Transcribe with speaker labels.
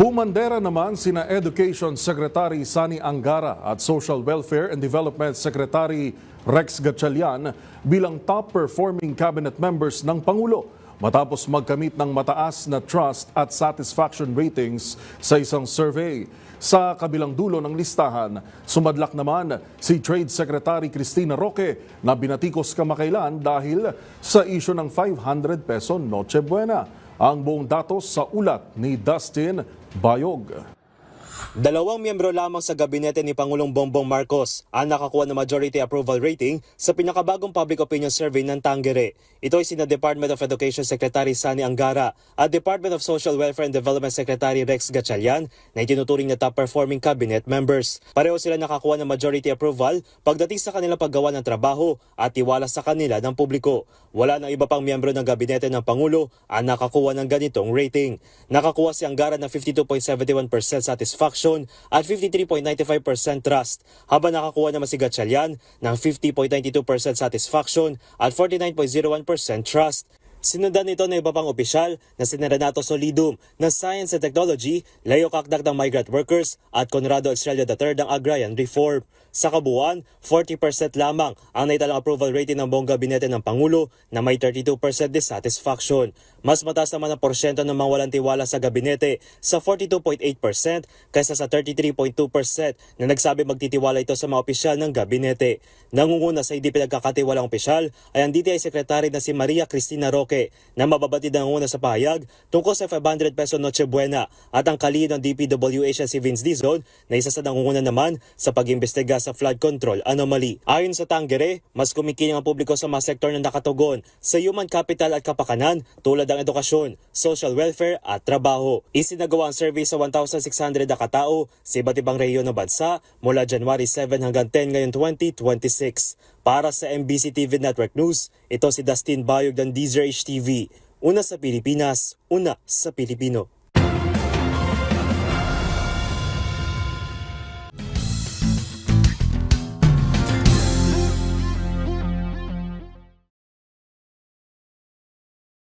Speaker 1: Bumandera naman sina Education Secretary Sani Angara at Social Welfare and Development Secretary Rex Gatchalian bilang top-performing cabinet members ng Pangulo matapos magkamit ng mataas na trust at satisfaction ratings sa isang survey. Sa kabilang dulo ng listahan, sumadlak naman si Trade Secretary Cristina Roque na binatikos kamakailan dahil sa isyu ng 500 peso Noche Buena. Ang buong datos sa ulat ni Dustin Bayog.
Speaker 2: Dalawang miyembro lamang sa gabinete ni Pangulong Bongbong Marcos ang nakakuha ng majority approval rating sa pinakabagong public opinion survey ng Tangere. Ito ay sina Department of Education Secretary Sani Angara at Department of Social Welfare and Development Secretary Rex Gatchalian na itinuturing na top-performing cabinet members. Pareho sila nakakuha ng majority approval pagdating sa kanilang paggawa ng trabaho at tiwala sa kanila ng publiko. Wala nang iba pang miyembro ng gabinete ng Pangulo ang nakakuha ng ganitong rating. Nakakuha si Angara ng 52.71% satisfaction at 53.95% trust, habang nakakuha naman si Gatchalian ng 50.92% satisfaction at 49.01% trust. Sinundan nito ng iba pang opisyal na sina Renato Solidum ng Science and Technology, Leo Cacdac ng Migrant Workers at Conrado Estrella III ng Agrarian Reform. Sa kabuuan, 40% lamang ang naitalang approval rating ng buong gabinete ng Pangulo na may 32% dissatisfaction. Mas mataas naman ang porsyento ng mga walang tiwala sa gabinete sa 42.8% kaysa sa 33.2% na nagsabi magtitiwala ito sa mga opisyal ng gabinete. Nangunguna sa hindi pinagkakatiwalang opisyal ay ang DTI Secretary na si Maria Cristina Roque na mababatid ang una sa pahayag tungkol sa 500 peso Noche Buena at ang kalihim ng DPWH si Vince Dizon na isa sa nangunguna naman sa pag-imbestiga sa flood control anomaly. Ayon sa Tangere, mas kumikiling ang publiko sa mga sektor na nakatugon sa human capital at kapakanan tulad ng edukasyon, social welfare at trabaho. Isinagawa ang survey sa 1,600 na katao sa iba't ibang rehiyon ng bansa mula January 7 hanggang 10 ngayon 2026. Para sa MBC TV Network News, ito si Dustin Bayog ng DZRH TV. Una sa Pilipinas, una sa Pilipino.